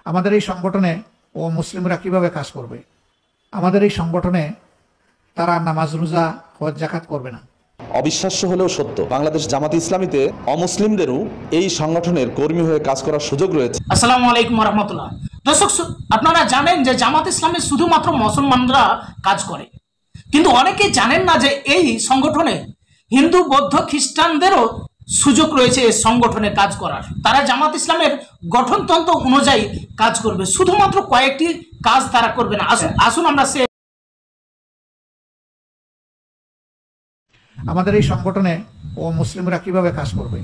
আমাদের এই সংগঠনে ও মুসলিমরা কিভাবে কাজ করবে? আমাদের এই সংগঠনে তারা নামাজ রোজা হজ যাকাত করবে না। অবিশ্বাস্য হলেও সত্য, বাংলাদেশ জামাত ইসলামীতে অমুসলিমদেরও এই সংগঠনের কর্মী হয়ে কাজ করার সুযোগ রয়েছে। আসসালামু আলাইকুম ওয়া রাহমাতুল্লাহ। দর্শক, আপনারা জানেন যে জামাত ইসলামে শুধুমাত্র মুসলমানরা কাজ করে, কিন্তু অনেকেই জানেন না যে এই সংগঠনে হিন্দু বৌদ্ধ খ্রিস্টানদেরও সুযোগ রয়েছে এই সংগঠনে কাজ করার। তারা জামাত ইসলামের গঠনতন্ত্র অনুযায়ী কাজ করবে, শুধুমাত্র কয়েকটি কাজ তারা করবে না। আসুন আমরা আমাদের এই সংগঠনে ও মুসলিমরা কিভাবে কাজ করবে?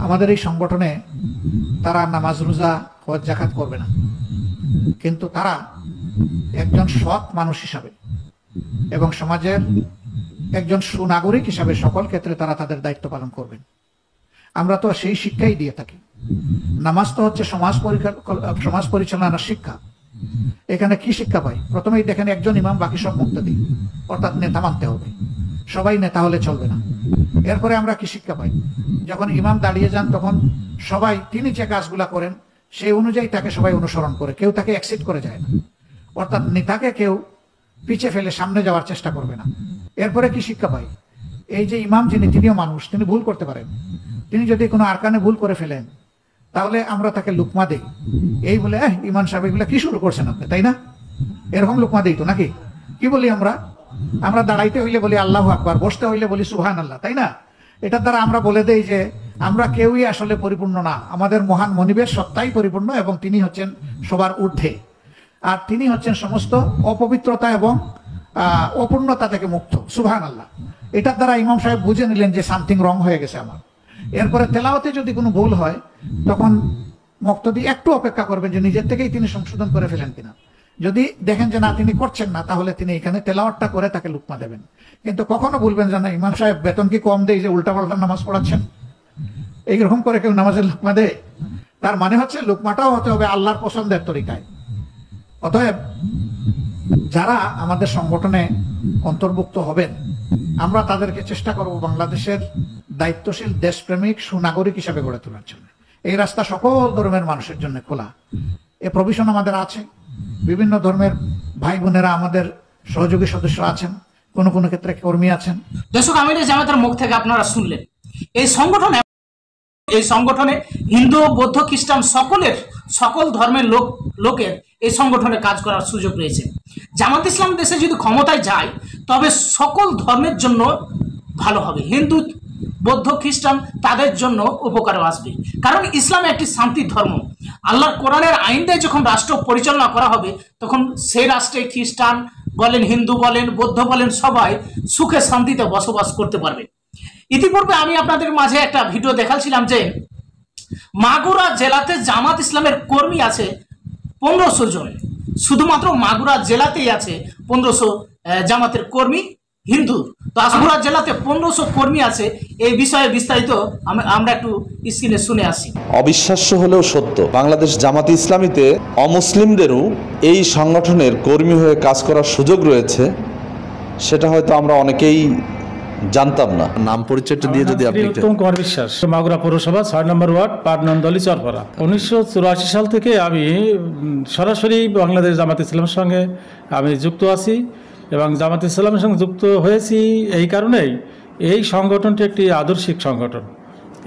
আমাদের এই সংগঠনে তারা নামাজ রোজা হজ যাকাত করবে না, কিন্তু তারা একজন সৎ মানুষ হিসাবে এবং সমাজের একজন সুনাগরিক হিসাবে সকল ক্ষেত্রে তারা তাদের দায়িত্ব পালন করবেন। আমরা তো সেই শিক্ষাই দিয়ে থাকি। নামাজ তো হচ্ছে সমাজ পরিচালনার শিক্ষা। এখানে কি শিক্ষা পাই? প্রথমেই দেখেন একজন ইমাম, বাকি সব মুক্তাদি, অর্থাৎ নেতা মানতে হবে। সবাই নেতা হলে চলবে না। এরপরে আমরা কি শিক্ষা পাই? যখন ইমাম দাঁড়িয়ে যান তখন সবাই তিনি যে কাজগুলা করেন সেই অনুযায়ী তাকে সবাই অনুসরণ করে, কেউ তাকে অ্যাকসেপ্ট করে যায় না। অর্থাৎ নেতাকে কেউ পিছে ফেলে সামনে যাওয়ার চেষ্টা করবে না। এরপরে কি শিক্ষা পাই? এই যে ইমাম যিনি, তিনিও মানুষ, তিনি ভুল করতে পারেন। তিনি যদি কোনো আরকানে ভুল করে ফেলেন তাহলে আমরা তাকে লুকমা দেই, এই বলে ইমাম সাহেব এগুলা কি শুরু করছেন আপনি, তাই না? এরকম লুকমা দেই তো নাকি? কি বলি আমরা? আমরা দাঁড়াইতে হইলে বলি আল্লাহু আকবার, বসতে হইলে বলি সুবহানাল্লাহ, তাই না? এটার দ্বারা আমরা বলে দেই যে আমরা কেউই আসলে পরিপূর্ণ না, আমাদের মহান মনিবের সত্তাই পরিপূর্ণ এবং তিনি হচ্ছেন সবার ঊর্ধ্বে, আর তিনি হচ্ছেন সমস্ত অপবিত্রতা এবং অপূর্ণতা থেকে মুক্ত। সুবহানাল্লাহ। এটার দ্বারা ইমাম সাহেব বুঝে নিলেন যে সামথিং রং হয়ে গেছে আমার। এরপরে তেলাওয়াতে যদি কোনো ভুল হয় তখন মুক্তাদি একটু অপেক্ষা করবেন যে নিজের থেকেই তিনি সংশোধন করে ফেলেন কিনা। যদি দেখেন যে না, তিনি করছেন না, তাহলে তিনি এখানে তেলাওয়াতটা করে তাকে লুকমা দেবেন। কিন্তু কখনো বলবেন যে না, ইমাম সাহেব বেতন কি কম দেয় যে উল্টা পাল্টা নামাজ পড়াচ্ছেন? এইরকম করে কেউ নামাজের লুকমা দেয়? তার মানে হচ্ছে লুকমাটাও হতে হবে আল্লাহর পছন্দের তরিকায়। অতএব যারা আমাদের সংগঠনে অন্তর্ভুক্ত হবেন, আমরা তাদেরকে চেষ্টা করব বাংলাদেশের দায়িত্বশীল দেশপ্রেমিক সুনাগরিক হিসাবে গড়ে তোলার জন্য। এই রাস্তা সকল ধর্মের মানুষের জন্য খোলা। এ প্রভিশন আমাদের আছে। বিভিন্ন ধর্মের ভাই বোনেরা আমাদের সহযোগী সদস্য আছেন, কোন কোন ক্ষেত্রে কর্মী আছেন। দর্শক, আমির জামাতের মুখ থেকে আপনারা শুনলেন এই সংগঠনে হিন্দু বৌদ্ধ খ্রিস্টান সকল ধর্মের লোকের এই সংগঠনে কাজ করার সুযোগ রয়েছে। জামাত ইসলাম দেশে যদি ক্ষমতায় যায় তবে সকল ধর্মের জন্য ভালো হবে। হিন্দু বৌদ্ধ খ্রিস্টান তাদের জন্য উপকারও আসবে, কারণ ইসলাম একটি শান্তির ধর্ম। আল্লাহর কোরআনের আইন দিয়ে যখন রাষ্ট্র পরিচালনা করা হবে তখন সেই রাষ্ট্রে খ্রিস্টান বলেন, হিন্দু বলেন, বৌদ্ধ বলেন, সবাই সুখে শান্তিতে বসবাস করতে পারবে। ইতিপূর্বে আমি আপনাদের মাঝে একটা ভিডিও দেখাচ্ছিলাম যে মাগুরা জেলাতে জামাত ইসলামের কর্মী আছে 1500 জন। শুধুমাত্র মাগুরা জেলাতেই আছে 1500 জামাতের কর্মী হিন্দু। তো মাগুরা জেলাতে 1500 কর্মী আছে। এই বিষয়ে বিস্তারিত আমরা একটু স্ক্রিনে শুনে আসি। অবিশ্বাস্য হলেও সত্য, বাংলাদেশ জামাত ইসলামীতে অমুসলিমদেরও এই সংগঠনের কর্মী হয়ে কাজ করার সুযোগ রয়েছে। সেটা হয়তো আমরা অনেকেই জানতাম না। নাম পরিচয়টা দিয়ে যদি আপনি। উত্তম কুমার বিশ্বাস, মাগুরা পৌরসভা 6 নম্বর ওয়ার্ড, পাটনন্দলি, চরপাড়া। 1984 সাল থেকে আমি সরাসরি বাংলাদেশ জামাত ইসলামের সঙ্গে আমি যুক্ত আছি এবং জামাত ইসলামের সঙ্গে যুক্ত হয়েছি এই কারণেই, এই সংগঠনটি একটি আদর্শিক সংগঠন।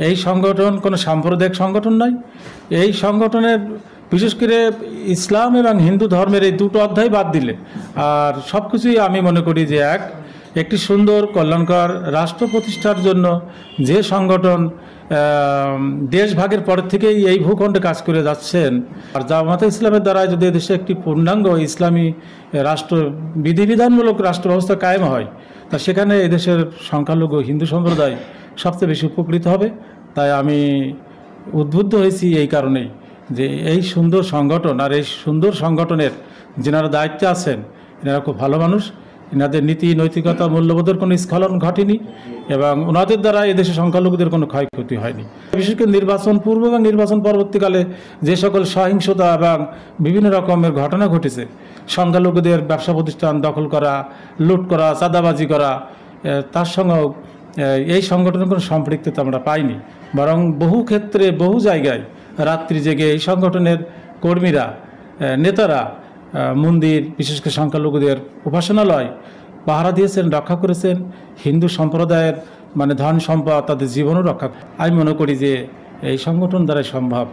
এই সংগঠন কোনো সাম্প্রদায়িক সংগঠন নয়। এই সংগঠনের বিশেষ করে ইসলাম এবং হিন্দু ধর্মের এই দুটো অধ্যায় বাদ দিলে আর সব কিছুই আমি মনে করি যে একটি সুন্দর কল্যাণকর রাষ্ট্র প্রতিষ্ঠার জন্য যে সংগঠন দেশভাগের পর থেকেই এই ভূখণ্ডে কাজ করে যাচ্ছেন, আর জামাতে ইসলামের দ্বারা যদি দেশে একটি পূর্ণাঙ্গ ইসলামী রাষ্ট্র বিধিবিধানমূলক রাষ্ট্র ব্যবস্থা কায়েম হয়, তা সেখানে এদেশের সংখ্যালঘু হিন্দু সম্প্রদায় সবচেয়ে বেশি উপকৃত হবে। তাই আমি উদ্বুদ্ধ হয়েছি এই কারণেই যে এই সুন্দর সংগঠন আর এই সুন্দর সংগঠনের যেনারা দায়িত্বে আছেন এনারা খুব ভালো মানুষ। এনাদের নীতি নৈতিকতা মূল্যবোধের কোনো স্খলন ঘটেনি এবং ওনাদের দ্বারা এদেশে সংখ্যালঘুদের কোনো ক্ষয়ক্ষতি হয়নি। বিশেষ করে নির্বাচন পূর্ব এবং নির্বাচন পরবর্তীকালে যে সকল সহিংসতা এবং বিভিন্ন রকমের ঘটনা ঘটেছে, সংখ্যালঘুদের ব্যবসা প্রতিষ্ঠান দখল করা, লুট করা, চাঁদাবাজি করা, তার সঙ্গেও এই সংগঠনের কোনো সম্পৃক্ততা আমরা পাইনি। বরং বহু ক্ষেত্রে বহু জায়গায় রাত্রি জেগে এই সংগঠনের কর্মীরা, নেতারা মন্দির, বিশেষ করে সংখ্যালঘুদের উপাসনালয় পাহারা দিয়েছেন, রক্ষা করেছেন। হিন্দু সম্প্রদায়ের মানে ধন সম্পদ, তাদের জীবনও রক্ষা। আমি মনে করি যে এই সংগঠন দ্বারাই সম্ভব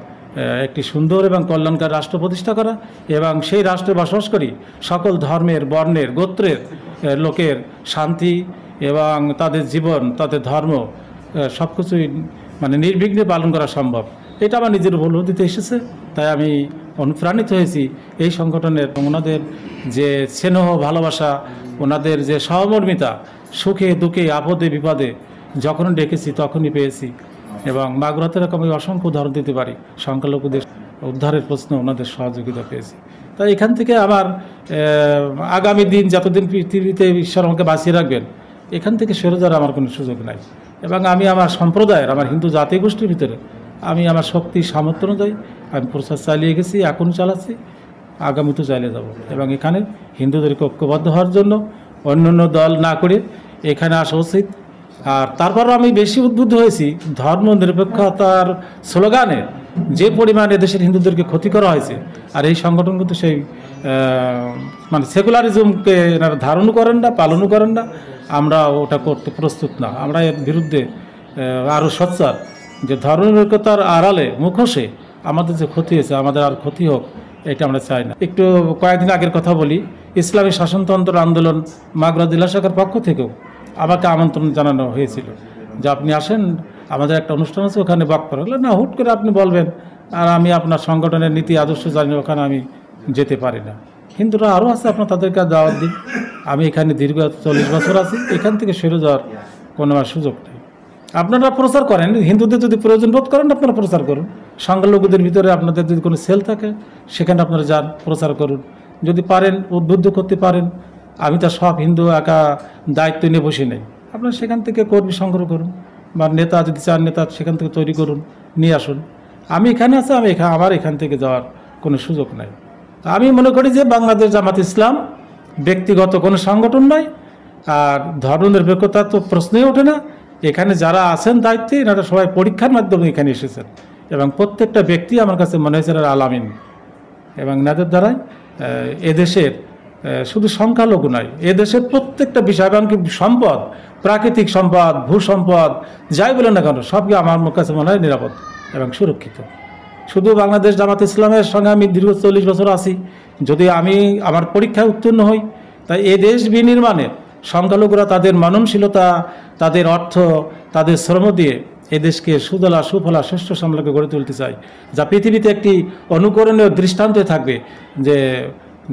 একটি সুন্দর এবং কল্যাণকর রাষ্ট্র প্রতিষ্ঠা করা, এবং সেই রাষ্ট্রে বসবাস করি সকল ধর্মের, বর্ণের, গোত্রের লোকের শান্তি এবং তাদের জীবন, তাদের ধর্ম সব কিছুই মানে নির্বিঘ্নে পালন করা সম্ভব। এটা আমার নিজের উপলব্ধিতে এসেছে, তাই আমি অনুপ্রাণিত হয়েছি এই সংগঠনের। ওনাদের যে স্নেহ, ভালোবাসা, ওনাদের যে সহমর্মিতা, সুখে দুঃখে, আপদে বিপদে যখন ডেকেছি তখনই পেয়েছি। এবং মাগুরাতে এরকম আমি অসংখ্য উদাহরণ দিতে পারি, সংখ্যালঘুদের উদ্ধারের প্রশ্নে ওনাদের সহযোগিতা পেয়েছি। তাই এখান থেকে আমার আগামী দিন, যতদিন পৃথিবীতে ঈশ্বর আমাকে বাঁচিয়ে রাখবেন, এখান থেকে সরে যাওয়ার আমার কোনো সুযোগ নাই। এবং আমি আমার সম্প্রদায়ের, আমার হিন্দু জাতি গোষ্ঠীর ভিতরে আমি আমার শক্তি সামর্থ্য অনুযায়ী আমি প্রচার চালিয়ে গেছি, এখনও চালাচ্ছি, আগামীতেও চালিয়ে যাব। এবং এখানে হিন্দুদেরকে ঐক্যবদ্ধ হওয়ার জন্য অন্যান্য দল না করে এখানে আসা উচিত। আর তারপরও আমি বেশি উদ্বুদ্ধ হয়েছি ধর্ম নিরপেক্ষতার স্লোগানে যে পরিমাণে দেশের হিন্দুদেরকে ক্ষতি করা হয়েছে। আর এই সংগঠন কিন্তু সেই মানে সেকুলারিজমকে এনারা ধারণও করেন না, পালনও করেন না। আমরা ওটা করতে প্রস্তুত না। আমরা এর বিরুদ্ধে আরও সোচ্চার যে ধর্ম নিরপেক্ষতার আড়ালে, মুখোশে আমাদের যে ক্ষতি হয়েছে, আমাদের আর ক্ষতি হোক, এটা আমরা চাই না। একটু কয়েকদিন আগের কথা বলি, ইসলামী শাসনতন্ত্র আন্দোলন মাগুরা জেলা শাখার পক্ষ থেকেও আমাকে আমন্ত্রণ জানানো হয়েছিল যে আপনি আসেন, আমাদের একটা অনুষ্ঠান আছে, ওখানে বক্তব্য হলো না। হুট করে আপনি বলবেন আর আমি আপনার সংগঠনের নীতি আদর্শ জানি, ওখানে আমি যেতে পারি না। হিন্দুরা আরও আছে, আপনার তাদেরকে দাওয়াত দিন। আমি এখানে দীর্ঘ 40 বছর আছি, এখান থেকে সরে যাওয়ার কোনো আমার সুযোগ নেই। আপনারা প্রচার করেন, হিন্দুদের যদি প্রয়োজন বোধ করেন আপনারা প্রচার করুন। সংখ্যালঘুদের ভিতরে আপনাদের যদি কোনো সেল থাকে সেখানে আপনারা যান, প্রচার করুন। যদি পারেন, উদ্বুদ্ধ করতে পারেন। আমি তো সব হিন্দু একা দায়িত্ব নিয়ে বসে নেই। আপনারা সেখান থেকে কর্মী সংগ্রহ করুন, বা নেতা যদি চান নেতা সেখান থেকে তৈরি করুন, নিয়ে আসুন। আমি এখানে আছি, আমার এখান থেকে যাওয়ার কোনো সুযোগ নাই। আমি মনে করি যে বাংলাদেশ জামাত ইসলাম ব্যক্তিগত কোনো সংগঠন নয়, আর ধর্মনিরপেক্ষতা তো প্রশ্নই ওঠে না। এখানে যারা আছেন দায়িত্বে, এনারা সবাই পরীক্ষার মাধ্যমে এখানে এসেছেন, এবং প্রত্যেকটা ব্যক্তি আমার কাছে মনে হয়েছে আলামিন। এবং এনাদের দ্বারাই এদেশের শুধু সংখ্যালঘু নয়, এদেশের প্রত্যেকটা বিষয়, এমনকি সম্পদ, প্রাকৃতিক সম্পদ, ভূ সম্পদ, যাই বলে না কেন, সবই আমার কাছে মনে হয় নিরাপদ এবং সুরক্ষিত। শুধু বাংলাদেশ জামাত ইসলামের সঙ্গে আমি দীর্ঘ 40 বছর আছি। যদি আমি আমার পরীক্ষায় উত্তীর্ণ হই, তাই এ দেশ বিনির্মাণে সংখ্যালঘুরা তাদের মননশীলতা, তাদের অর্থ, তাদের শ্রম দিয়ে এদেশকে সুজলা সুফলা শস্য শ্যামলাকে গড়ে তুলতে চাই, যা পৃথিবীতে একটি অনুকরণীয় দৃষ্টান্ত থাকবে যে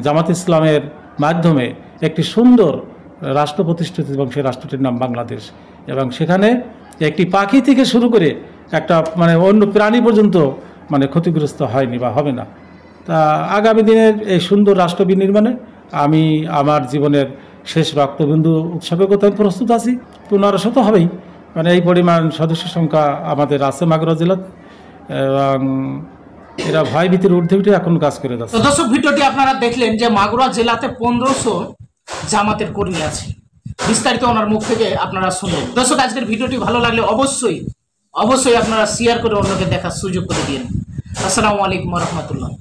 জামাত ইসলামের মাধ্যমে একটি সুন্দর রাষ্ট্র প্রতিষ্ঠিত, এবং সেই রাষ্ট্রটির নাম বাংলাদেশ। এবং সেখানে একটি পাখি থেকে শুরু করে একটা মানে অন্য প্রাণী পর্যন্ত মানে ক্ষতিগ্রস্ত হয়নি বা হবে না। তা আগামী দিনের এই সুন্দর রাষ্ট্র বিনির্মাণে আমি আমার জীবনের শেষ রক্তবিন্দু উৎসর্গ করতে আমি প্রস্তুত আছি। 1500 হবেই, মানে এই পরিমাণ সদস্য সংখ্যা আমাদের আছে মাগুরা জেলাতে, এবং এরা ভয় ভীতির ঊর্ধ্বে উঠে এখন কাজ করে যাচ্ছে। তো দর্শক, ভিডিওটি আপনারা দেখলেন যে মাগুরা জেলাতে 1500 জামাতের কর্মী আছে। বিস্তারিত ওনার মুখ থেকে আপনারা শুনলেন। দর্শক, আজকের ভিডিওটি ভালো লাগলে অবশ্যই আপনারা শেয়ার করে অন্যকে দেখার সুযোগ করে দিন। আসসালামু আলাইকুম ওয়া রাহমাতুল্লাহ।